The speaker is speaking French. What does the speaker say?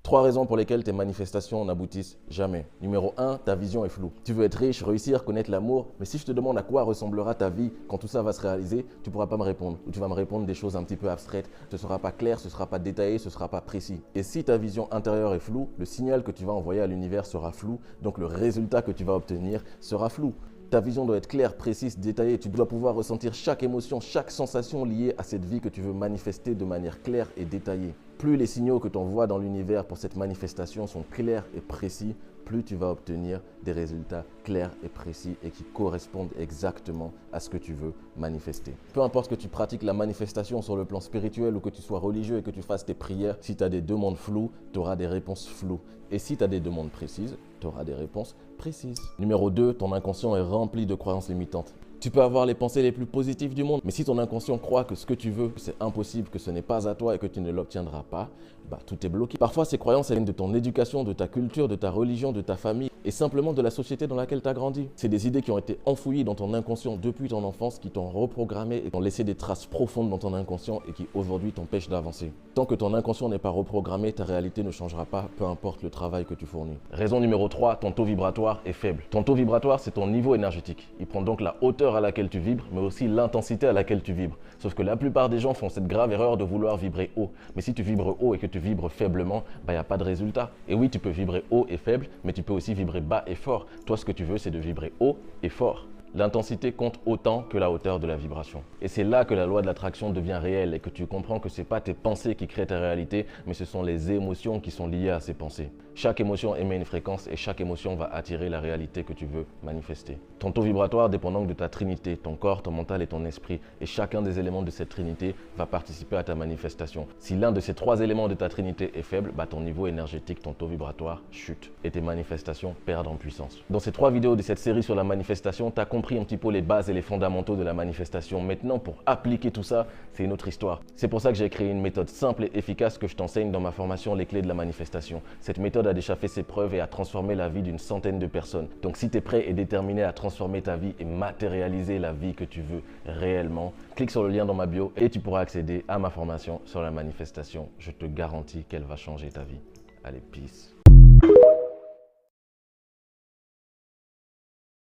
3 raisons pour lesquelles tes manifestations n'aboutissent jamais. Numéro 1, ta vision est floue. Tu veux être riche, réussir, connaître l'amour, mais si je te demande à quoi ressemblera ta vie quand tout ça va se réaliser, tu ne pourras pas me répondre. Ou tu vas me répondre des choses un petit peu abstraites. Ce ne sera pas clair, ce ne sera pas détaillé, ce ne sera pas précis. Et si ta vision intérieure est floue, le signal que tu vas envoyer à l'univers sera flou, donc le résultat que tu vas obtenir sera flou. Ta vision doit être claire, précise, détaillée. Tu dois pouvoir ressentir chaque émotion, chaque sensation liée à cette vie que tu veux manifester de manière claire et détaillée. Plus les signaux que tu envoies dans l'univers pour cette manifestation sont clairs et précis, plus tu vas obtenir des résultats clairs et précis et qui correspondent exactement à ce que tu veux manifester. Peu importe que tu pratiques la manifestation sur le plan spirituel ou que tu sois religieux et que tu fasses tes prières, si tu as des demandes floues, tu auras des réponses floues. Et si tu as des demandes précises, tu auras des réponses précises. Numéro 2, ton inconscient est rempli de croyances limitantes. Tu peux avoir les pensées les plus positives du monde, mais si ton inconscient croit que ce que tu veux, c'est impossible, que ce n'est pas à toi et que tu ne l'obtiendras pas, tout est bloqué. Parfois, ces croyances viennent de ton éducation, de ta culture, de ta religion, de ta famille et simplement de la société dans laquelle tu as grandi. C'est des idées qui ont été enfouies dans ton inconscient depuis ton enfance, qui t'ont reprogrammé et t'ont laissé des traces profondes dans ton inconscient et qui aujourd'hui t'empêchent d'avancer. Tant que ton inconscient n'est pas reprogrammé, ta réalité ne changera pas, peu importe le travail que tu fournis. Raison numéro 3, ton taux vibratoire est faible. Ton taux vibratoire, c'est ton niveau énergétique. Il prend donc la hauteur à laquelle tu vibres, mais aussi l'intensité à laquelle tu vibres. Sauf que la plupart des gens font cette grave erreur de vouloir vibrer haut. Mais si tu vibres haut et que tu vibres faiblement, il n'y a pas de résultat. Et oui, tu peux vibrer haut et faible, mais tu peux aussi vibrer bas et fort. Toi, ce que tu veux, c'est de vibrer haut et fort. L'intensité compte autant que la hauteur de la vibration. Et c'est là que la loi de l'attraction devient réelle et que tu comprends que ce n'est pas tes pensées qui créent ta réalité, mais ce sont les émotions qui sont liées à ces pensées. Chaque émotion émet une fréquence et chaque émotion va attirer la réalité que tu veux manifester. Ton taux vibratoire dépend donc de ta trinité, ton corps, ton mental et ton esprit. Et chacun des éléments de cette trinité va participer à ta manifestation. Si l'un de ces 3 éléments de ta trinité est faible, ton niveau énergétique, ton taux vibratoire chute et tes manifestations perdent en puissance. Dans ces 3 vidéos de cette série sur la manifestation, tu as compris un petit peu les bases et les fondamentaux de la manifestation. Maintenant, pour appliquer tout ça, c'est une autre histoire. C'est pour ça que j'ai créé une méthode simple et efficace que je t'enseigne dans ma formation Les clés de la manifestation. Cette méthode a déjà fait ses preuves et a transformé la vie d'une centaine de personnes. Donc si tu es prêt et déterminé à transformer ta vie et matérialiser la vie que tu veux réellement, clique sur le lien dans ma bio et tu pourras accéder à ma formation sur la manifestation. Je te garantis qu'elle va changer ta vie. Allez, peace.